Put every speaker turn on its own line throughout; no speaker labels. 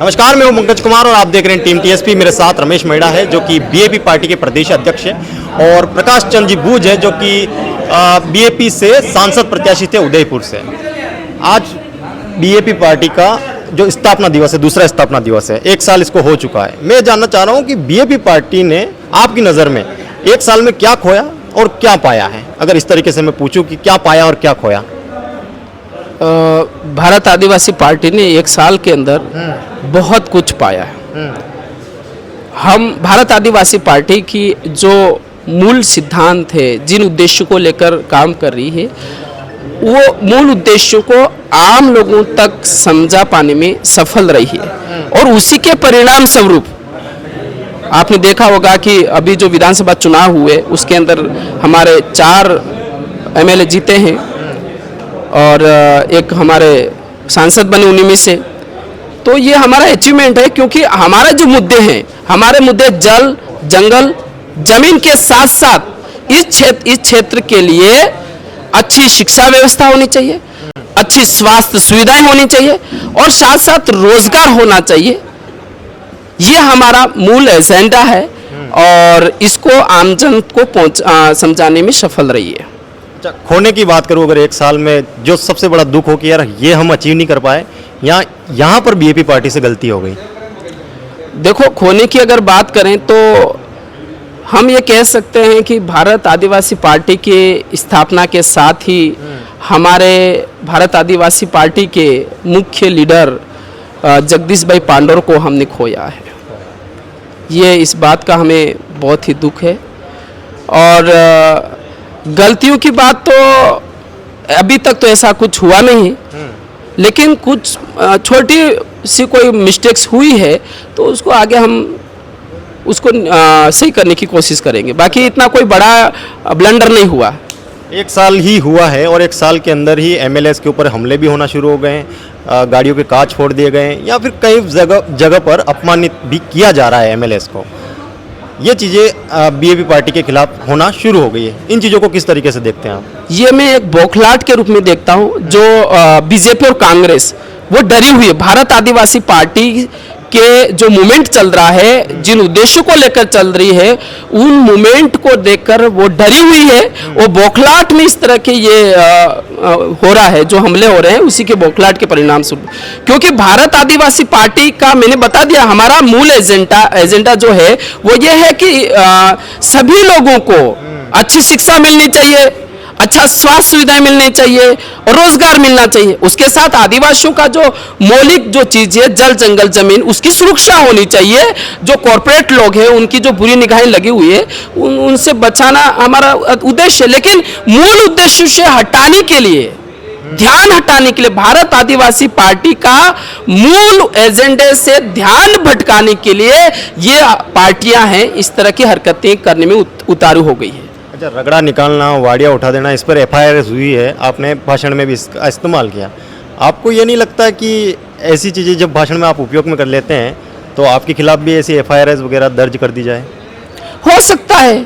नमस्कार, मैं हूं पंकज कुमार और आप देख रहे हैं टीम टीएसपी। मेरे साथ रमेश मेड़ा है जो कि बीएपी पार्टी के प्रदेश अध्यक्ष है और प्रकाश चंद्र जी बूझ है जो कि बीएपी से सांसद प्रत्याशी थे उदयपुर से। आज बीएपी पार्टी का जो स्थापना दिवस है, दूसरा स्थापना दिवस है, 1 साल इसको हो चुका है। मैं जानना चाह रहा हूँ कि बीएपी पार्टी ने आपकी नज़र में 1 साल में क्या खोया और क्या पाया है। अगर इस तरीके से मैं पूछूं कि क्या पाया और क्या खोया।
भारत आदिवासी पार्टी ने 1 साल के अंदर बहुत कुछ पाया है। हम भारत आदिवासी पार्टी की जो मूल सिद्धांत है, जिन उद्देश्यों को लेकर काम कर रही है, वो मूल उद्देश्यों को आम लोगों तक समझा पाने में सफल रही है और उसी के परिणाम स्वरूप आपने देखा होगा कि अभी जो विधानसभा चुनाव हुए उसके अंदर हमारे 4 एमएलए जीते हैं और एक हमारे सांसद बने उन्हीं में से। तो ये हमारा अचीवमेंट है, क्योंकि हमारे जो मुद्दे हैं, हमारे मुद्दे जल, जंगल, जमीन के साथ साथ इस क्षेत्र के लिए अच्छी शिक्षा व्यवस्था होनी चाहिए, अच्छी स्वास्थ्य सुविधाएं होनी चाहिए और साथ साथ रोजगार होना चाहिए। ये हमारा मूल एजेंडा है और इसको आमजन को समझाने में सफल रही है।
अच्छा, खोने की बात करूं, अगर 1 साल में जो सबसे बड़ा दुख हो कि यार ये हम अचीव नहीं कर पाए, यहाँ पर बीएपी पार्टी से गलती हो गई।
देखो, खोने की अगर बात करें तो हम ये कह सकते हैं कि भारत आदिवासी पार्टी के स्थापना के साथ ही हमारे भारत आदिवासी पार्टी के मुख्य लीडर जगदीश भाई पांडोर को हमने खोया है। ये इस बात का हमें बहुत ही दुख है और गलतियों की बात तो अभी तक तो ऐसा कुछ हुआ नहीं, लेकिन कुछ छोटी सी कोई मिस्टेक्स हुई है तो उसको आगे हम उसको सही करने की कोशिश करेंगे। बाकी इतना कोई बड़ा ब्लंडर नहीं हुआ।
1 साल ही हुआ है और 1 साल के अंदर ही एमएलएस के ऊपर हमले भी होना शुरू हो गए हैं, गाड़ियों के कांच फोड़ दिए गए हैं या फिर कई जगह पर अपमानित भी किया जा रहा है एमएलएस को। ये चीज़ें बीएपी पार्टी के खिलाफ होना शुरू हो गई है। इन चीज़ों को किस तरीके से देखते हैं आप?
ये मैं एक बौखलाहट के रूप में देखता हूँ। जो बीजेपी और कांग्रेस वो डरी हुई है। भारत आदिवासी पार्टी के जो मूवमेंट चल रहा है, जिन उद्देश्यों को लेकर चल रही है, उन मूवमेंट को देखकर वो डरी हुई है। वो बौखलाहट में इस तरह के ये हो रहा है, जो हमले हो रहे हैं उसी के बौखलाहट के परिणाम स्वरूप। क्योंकि भारत आदिवासी पार्टी का मैंने बता दिया, हमारा मूल एजेंडा जो है वो ये है कि सभी लोगों को अच्छी शिक्षा मिलनी चाहिए, अच्छा स्वास्थ्य सुविधाएं मिलनी चाहिए और रोजगार मिलना चाहिए। उसके साथ आदिवासियों का जो मौलिक जो चीज है, जल, जंगल, जमीन, उसकी सुरक्षा होनी चाहिए। जो कॉरपोरेट लोग हैं उनकी जो बुरी निगाहें लगी हुई है उनसे बचाना हमारा उद्देश्य है। लेकिन मूल उद्देश्य से हटाने के लिए, ध्यान हटाने के लिए, भारत आदिवासी पार्टी का मूल एजेंडे से ध्यान भटकाने के लिए ये पार्टियां हैं इस तरह की हरकतें करने में उतारू हो गई है।
अच्छा, रगड़ा निकालना, वाड़ियाँ उठा देना, इस पर एफआईआर हुई है, आपने भाषण में भी इसका इस्तेमाल किया। आपको ये नहीं लगता कि ऐसी चीज़ें जब भाषण में आप उपयोग में कर लेते हैं तो आपके खिलाफ भी ऐसी एफआईआर वगैरह दर्ज कर दी जाए?
हो सकता है,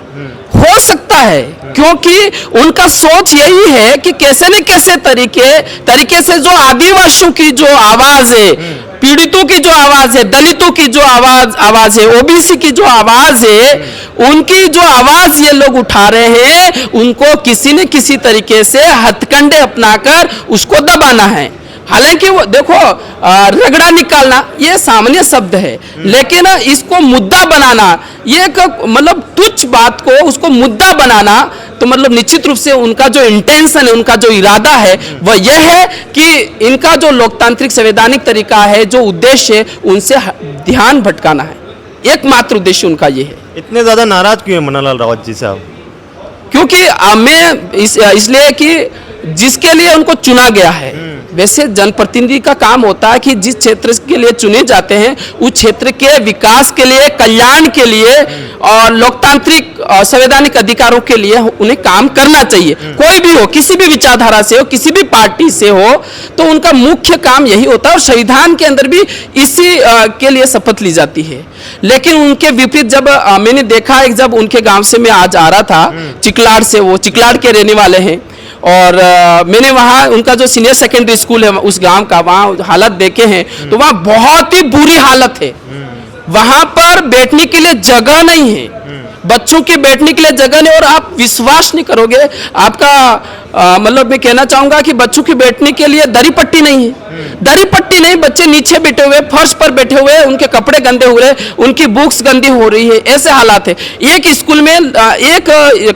हो सकता है, क्योंकि उनका सोच यही है कि कैसे न कैसे तरीके से जो आदिवासियों की जो आवाज है, पीड़ितों की जो आवाज है, दलितों की जो आवाज है, ओबीसी की जो आवाज है, उनकी जो आवाज ये लोग उठा रहे हैं, उनको किसी न किसी तरीके से हथकंडे अपनाकर उसको दबाना है। हालांकि वो देखो, रगड़ा निकालना ये सामान्य शब्द है, लेकिन इसको मुद्दा बनाना, ये मतलब तुच्छ बात को उसको मुद्दा बनाना, तो मतलब निश्चित रूप से उनका जो इंटेंशन है, उनका जो इरादा है वह यह है कि इनका जो लोकतांत्रिक संवैधानिक तरीका है, जो उद्देश्य है, उनसे ध्यान भटकाना है। एकमात्र उद्देश्य उनका ये है।
इतने ज़्यादा नाराज क्यों है मन्नालाल रावत जी साहब?
क्योंकि मैं इसलिए कि जिसके लिए उनको चुना गया है, वैसे जनप्रतिनिधि का काम होता है कि जिस क्षेत्र के लिए चुने जाते हैं उस क्षेत्र के विकास के लिए, कल्याण के लिए और लोकतांत्रिक संवैधानिक अधिकारों के लिए उन्हें काम करना चाहिए। कोई भी हो, किसी भी विचारधारा से हो, किसी भी पार्टी से हो, तो उनका मुख्य काम यही होता है और संविधान के अंदर भी इसी के लिए शपथ ली जाती है। लेकिन उनके विपरीत जब मैंने देखा है, जब उनके गांव से मैं आज आ रहा था चिकलाड़ से, वो चिकलाड़ के रहने वाले हैं और मैंने वहाँ उनका जो सीनियर सेकेंडरी स्कूल है उस गांव का, वहाँ हालत देखे हैं तो वहाँ बहुत ही बुरी हालत है। वहाँ पर बैठने के लिए जगह नहीं है, बच्चों के बैठने के लिए जगह नहीं। और आप विश्वास नहीं करोगे, आपका मतलब मैं कहना चाहूंगा कि बच्चों के बैठने के लिए दरी पट्टी नहीं है, दरी पट्टी नहीं, बच्चे नीचे बैठे हुए, फर्श पर बैठे हुए, उनके कपड़े गंदे हो रहे, उनकी बुक्स गंदी हो रही है, ऐसे हालात है। एक स्कूल में एक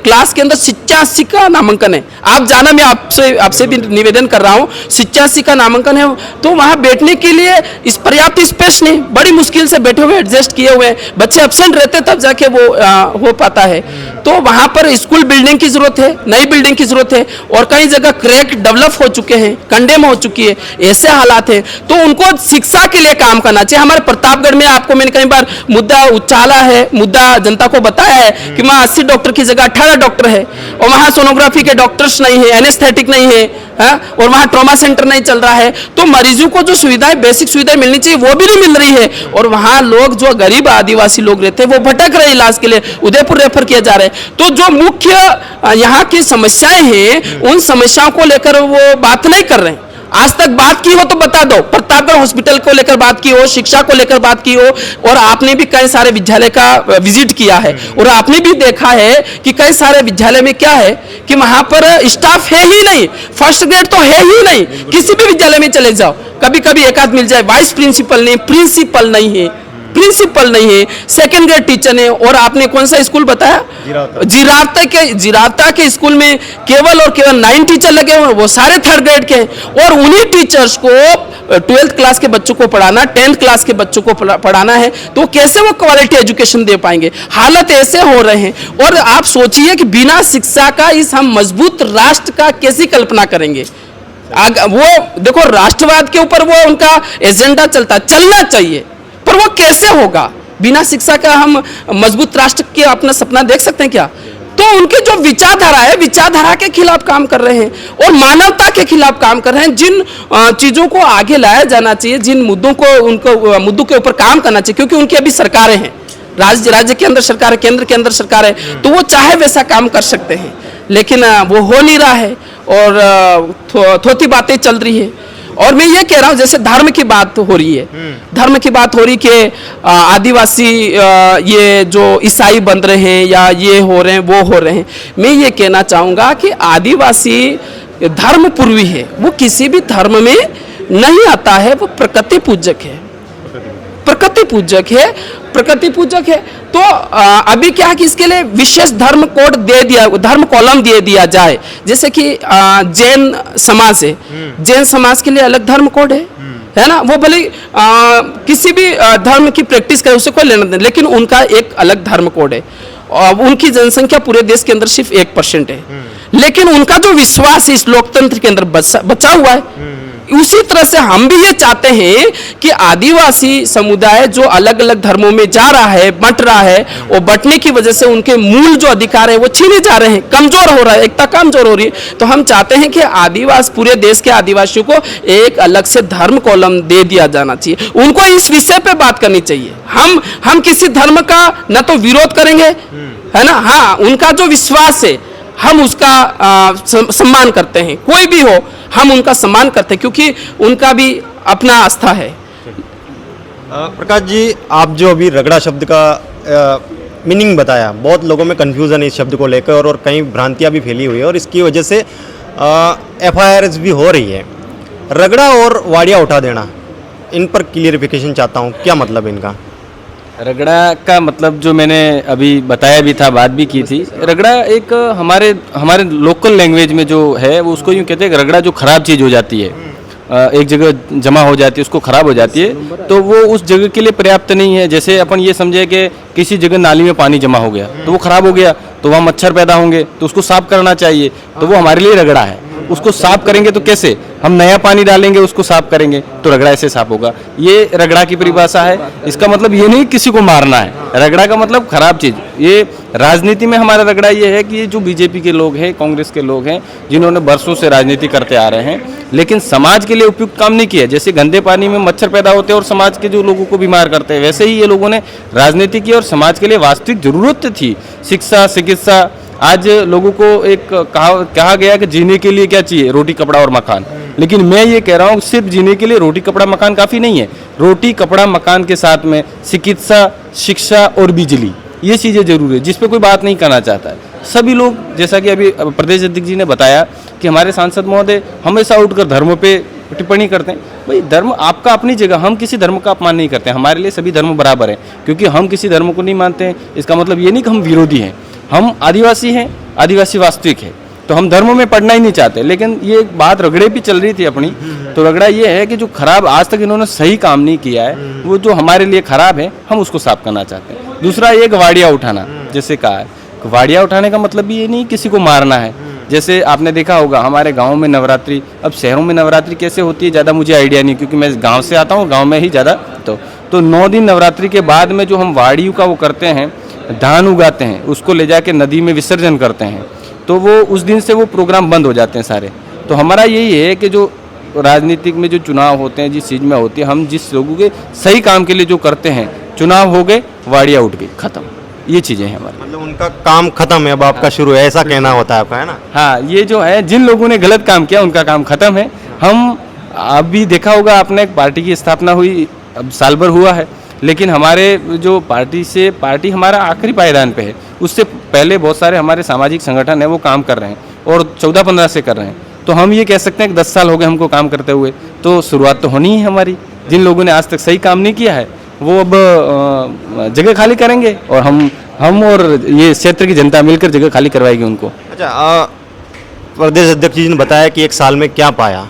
क्लास के अंदर 86 का नामांकन है। आप जाना, मैं आपसे भी निवेदन कर रहा हूँ, 86 का नामांकन है, तो वहाँ बैठने के लिए इस पर्याप्त स्पेस नहीं, बड़ी मुश्किल से बैठे हुए, एडजस्ट किए हुए, बच्चे एब्सेंट रहते तब जाके वो हो पाता है। तो वहाँ पर स्कूल बिल्डिंग की जरूरत है, नई बिल्डिंग की जरूरत है, और कई जगह क्रैक डेवलप हो चुके हैं, कंडेम हो चुकी है, ऐसे हालात है। तो उनको शिक्षा के लिए काम करना चाहिए। हमारे प्रतापगढ़ में आपको मैंने कई बार मुद्दा उछाला है, मुद्दा जनता को बताया है कि वहाँ 80 डॉक्टर की जगह 18 डॉक्टर है, और वहाँ सोनोग्राफी के डॉक्टर्स नहीं है, एनेस्थेटिक नहीं है, और वहाँ ट्रॉमा सेंटर नहीं चल रहा है। तो मरीजों को जो सुविधाएं, बेसिक सुविधाएं मिलनी चाहिए, वो भी नहीं मिल रही है। और वहाँ लोग जो गरीब आदिवासी लोग रहते हैं वो भटक रहे इलाज के लिए, उदयपुर रेफर किया जा रहा है। तो जो मुख्य यहाँ की समस्याएं हैं, उन समस्याओं को लेकर वो बात नहीं कर रहे हैं। आज तक बात की हो तो बता दो, प्रतापगढ़ हॉस्पिटल को लेकर बात की हो, शिक्षा को लेकर बात की हो, और आपने भी कई सारे विद्यालय का विजिट किया है, और आपने भी देखा है कि कई सारे विद्यालय में क्या है कि वहां पर स्टाफ है ही नहीं, फर्स्ट ग्रेड तो है ही नहीं। किसी भी विद्यालय में चले जाओ, कभी कभी एक आध मिल जाए, वाइस प्रिंसिपल नहीं, प्रिंसिपल नहीं है, प्रिंसिपल नहीं है, सेकंड ग्रेड टीचर ने। और आपने कौन सा स्कूल बताया? जिरावता के स्कूल में केवल और केवल 9 टीचर लगे हुए हैं, वो सारे थर्ड ग्रेड के हैं। और उन्हीं टीचर्स को 12th क्लास के बच्चों को पढ़ाना, 10th क्लास के बच्चों को पढ़ाना है, तो कैसे वो क्वालिटी एजुकेशन दे पाएंगे? हालत ऐसे हो रहे हैं। और आप सोचिए कि बिना शिक्षा का इस हम मजबूत राष्ट्र का कैसी कल्पना करेंगे? वो देखो, राष्ट्रवाद के ऊपर वो उनका एजेंडा चलना चाहिए, पर वो कैसे होगा? बिना शिक्षा का हम मजबूत राष्ट्र के अपना सपना देख सकते हैं क्या? तो उनकी जो विचारधारा है, विचारधारा के खिलाफ काम कर रहे हैं, और मानवता के खिलाफ काम कर रहे हैं। जिन चीजों को आगे लाया जाना चाहिए, जिन मुद्दों को, उनको मुद्दों के ऊपर काम करना चाहिए, क्योंकि उनकी अभी सरकारें हैं, राज्य के अंदर सरकार है, केंद्र के अंदर सरकार है, तो वो चाहे वैसा काम कर सकते हैं, लेकिन वो हो नहीं रहा है, और थोथी बातें चल रही है। और मैं ये कह रहा हूँ, जैसे धर्म की बात हो रही है, धर्म की बात हो रही कि आदिवासी ये जो ईसाई बन रहे हैं, या ये हो रहे हैं, वो हो रहे हैं। मैं ये कहना चाहूँगा कि आदिवासी धर्म पूर्वी है, वो किसी भी धर्म में नहीं आता है, वो प्रकृति पूजक है, प्रकृति पूजक है, प्रकृति पूजक है। तो अभी क्या है कि इसके लिए विशेष धर्म कोड दे दिया, धर्म कॉलम दे दिया जाए। जैसे कि जैन समाज है, जैन समाज के लिए अलग धर्म कोड है ना, वो भले किसी भी धर्म की प्रैक्टिस करे, उसे कोई लेना देना, लेकिन उनका एक अलग धर्म कोड है। और उनकी जनसंख्या पूरे देश के अंदर सिर्फ 1% है, लेकिन उनका जो विश्वास है इस लोकतंत्र के अंदर बचा हुआ है। उसी तरह से हम भी ये चाहते हैं कि आदिवासी समुदाय जो अलग अलग धर्मों में जा रहा है, बंट रहा है, और बंटने की वजह से उनके मूल जो अधिकार है वो छीने जा रहे हैं, कमजोर हो रहा है, एकता कमजोर हो रही है। तो हम चाहते हैं कि आदिवासी, पूरे देश के आदिवासियों को एक अलग से धर्म कॉलम दे दिया जाना चाहिए, उनको इस विषय पे बात करनी चाहिए। हम किसी धर्म का न तो विरोध करेंगे, है ना, हाँ, उनका जो विश्वास है हम उसका सम्मान करते हैं, कोई भी हो हम उनका सम्मान करते हैं, क्योंकि उनका भी अपना आस्था है।
प्रकाश जी, आप जो अभी रगड़ा शब्द का मीनिंग बताया, बहुत लोगों में कन्फ्यूज़न है इस शब्द को लेकर, और कई भ्रांतियां भी फैली हुई है, और इसकी वजह से FIRs भी हो रही है। रगड़ा और वाड़िया उठा देना, इन पर क्लियरिफिकेशन चाहता हूँ, क्या मतलब है इनका?
रगड़ा का मतलब जो मैंने अभी बताया भी था, बात भी की थी, रगड़ा एक हमारे लोकल लैंग्वेज में जो है वो उसको यूँ कहते हैं, रगड़ा जो खराब चीज़ हो जाती है, एक जगह जमा हो जाती है, उसको खराब हो जाती है, तो वो उस जगह के लिए पर्याप्त नहीं है। जैसे अपन ये समझे कि किसी जगह नाली में पानी जमा हो गया, तो वो खराब हो गया, तो वहाँ मच्छर पैदा होंगे, तो उसको साफ करना चाहिए, तो वो हमारे लिए रगड़ा है। उसको साफ करेंगे तो कैसे? हम नया पानी डालेंगे, उसको साफ करेंगे, तो रगड़ा ऐसे साफ होगा। ये रगड़ा की परिभाषा है। इसका मतलब ये नहीं किसी को मारना है, रगड़ा का मतलब खराब चीज़। ये राजनीति में हमारा रगड़ा ये है कि ये जो बीजेपी के लोग हैं, कांग्रेस के लोग हैं, जिन्होंने बरसों से राजनीति करते आ रहे हैं, लेकिन समाज के लिए उपयुक्त काम नहीं किया। जैसे गंदे पानी में मच्छर पैदा होते हैं और समाज के जो लोगों को बीमार करते हैं, वैसे ही ये लोगों ने राजनीति की, और समाज के लिए वास्तविक जरूरत थी शिक्षा, चिकित्सा, आज लोगों को एक कहा गया कि जीने के लिए क्या चाहिए, रोटी कपड़ा और मकान। लेकिन मैं ये कह रहा हूँ सिर्फ जीने के लिए रोटी कपड़ा मकान काफ़ी नहीं है। रोटी कपड़ा मकान के साथ में चिकित्सा, शिक्षा और बिजली, ये चीज़ें जरूर है, जिस पे कोई बात नहीं करना चाहता है। सभी लोग, जैसा कि अभी प्रदेश अध्यक्ष जी ने बताया कि हमारे सांसद महोदय हमेशा उठकर धर्म पे टिप्पणी करते हैं। भाई धर्म आपका अपनी जगह, हम किसी धर्म का अपमान नहीं करते हैं। हमारे लिए सभी धर्म बराबर हैं, क्योंकि हम किसी धर्म को नहीं मानते हैं इसका मतलब ये नहीं कि हम विरोधी हैं। हम आदिवासी हैं, आदिवासी वास्तविक है, तो हम धर्म में पढ़ना ही नहीं चाहते। लेकिन ये बात रगड़े भी चल रही थी अपनी, तो रगड़ा ये है कि जो खराब आज तक इन्होंने सही काम नहीं किया है, वो जो हमारे लिए खराब है, हम उसको साफ करना चाहते हैं। दूसरा ये गवाड़िया उठाना, जैसे कहा है, गवाड़िया उठाने का मतलब ये नहीं किसी को मारना है। जैसे आपने देखा होगा हमारे गाँव में नवरात्रि, अब शहरों में नवरात्रि कैसे होती है ज़्यादा मुझे आइडिया नहीं, क्योंकि मैं गाँव से आता हूँ, गाँव में ही ज़्यादा। तो 9 दिन नवरात्रि के बाद में जो हम वाड़ियों का वो करते हैं, धान उगाते हैं, उसको ले जाके नदी में विसर्जन करते हैं, तो वो उस दिन से वो प्रोग्राम बंद हो जाते हैं सारे। तो हमारा यही है कि जो राजनीतिक में जो चुनाव होते हैं, जिस चीज़ में होती है, हम जिस लोगों के सही काम के लिए जो करते हैं, चुनाव हो गए, वाड़ियाँ उठ गई, खत्म, ये चीज़ें हैं हमारी।
मतलब उनका काम खत्म है, अब आपका शुरू है, ऐसा कहना होता है आपका, है ना?
हाँ, ये जो है जिन लोगों ने गलत काम किया उनका काम खत्म है। हम अभी देखा होगा आपने, एक पार्टी की स्थापना हुई, अब साल भर हुआ है, लेकिन हमारे जो पार्टी हमारा आखिरी पायदान पे है। उससे पहले बहुत सारे हमारे सामाजिक संगठन है वो काम कर रहे हैं और 14-15 से कर रहे हैं। तो हम ये कह सकते हैं कि 10 साल हो गए हमको काम करते हुए, तो शुरुआत तो होनी ही है हमारी। जिन लोगों ने आज तक सही काम नहीं किया है वो अब जगह खाली करेंगे, और हम और ये क्षेत्र की जनता मिलकर जगह खाली करवाएगी उनको।
अच्छा, प्रदेश अध्यक्ष जी ने बताया कि 1 साल में क्या पाया।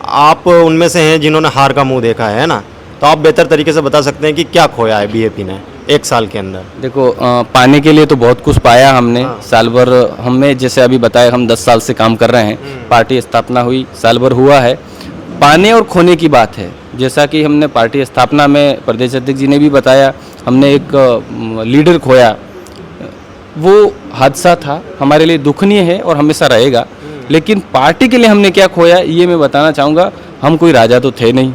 आप उनमें से हैं जिन्होंने हार का मुंह देखा है ना? तो आप बेहतर तरीके से बता सकते हैं कि क्या खोया है बीएपी ने 1 साल के अंदर।
देखो, पाने के लिए तो बहुत कुछ पाया हमने। साल भर हमने, जैसे अभी बताया, हम 10 साल से काम कर रहे हैं, पार्टी स्थापना हुई, साल भर हुआ है। पाने और खोने की बात है, जैसा कि हमने पार्टी स्थापना में प्रदेश अध्यक्ष जी ने भी बताया, हमने एक लीडर खोया। वो हादसा था, हमारे लिए दुखनीय है और हमेशा रहेगा। लेकिन पार्टी के लिए हमने क्या खोया ये मैं बताना चाहूँगा। हम कोई राजा तो थे नहीं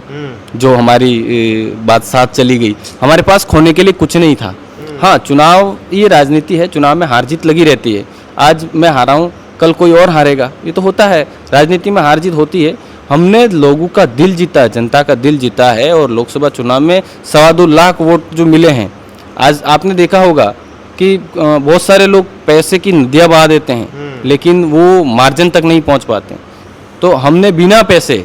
जो हमारी बात साथ चली गई। हमारे पास खोने के लिए कुछ नहीं था। हाँ, चुनाव ये राजनीति है, चुनाव में हार जीत लगी रहती है। आज मैं हारा हूँ, कल कोई और हारेगा, ये तो होता है, राजनीति में हार जीत होती है। हमने लोगों का दिल जीता है, जनता का दिल जीता है, और लोकसभा चुनाव में 2.25 लाख वोट जो मिले हैं। आज आपने देखा होगा कि बहुत सारे लोग पैसे की नदियाँ बहा देते हैं, लेकिन वो मार्जिन तक नहीं पहुंच पाते। तो हमने बिना पैसे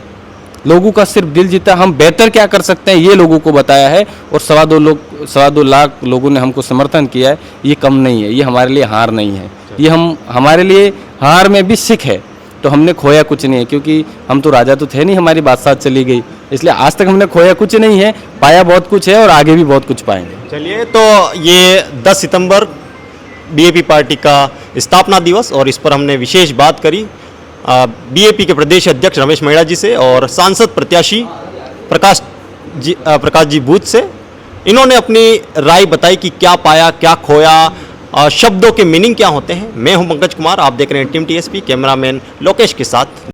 लोगों का सिर्फ दिल जीता। हम बेहतर क्या कर सकते हैं ये लोगों को बताया है, और 2.25 लाख लोगों ने हमको समर्थन किया है। ये कम नहीं है, ये हमारे लिए हार नहीं है, ये हमारे लिए हार में भी सीख है। तो हमने खोया कुछ नहीं है, क्योंकि हम तो राजा तो थे नहीं, हमारी बात साथ चली गई, इसलिए आज तक हमने खोया कुछ नहीं है, पाया बहुत कुछ है और आगे भी बहुत कुछ पाएंगे।
चलिए, तो ये 10 सितंबर बीएपी पार्टी का स्थापना दिवस, और इस पर हमने विशेष बात करी बीएपी के प्रदेश अध्यक्ष रमेश मैड़ा जी से और सांसद प्रत्याशी प्रकाश जी बूथ से। इन्होंने अपनी राय बताई कि क्या पाया, क्या खोया, शब्दों के मीनिंग क्या होते हैं। मैं हूं पंकज कुमार, आप देख रहे हैं टीम टीएसपी, कैमरामैन लोकेश के साथ।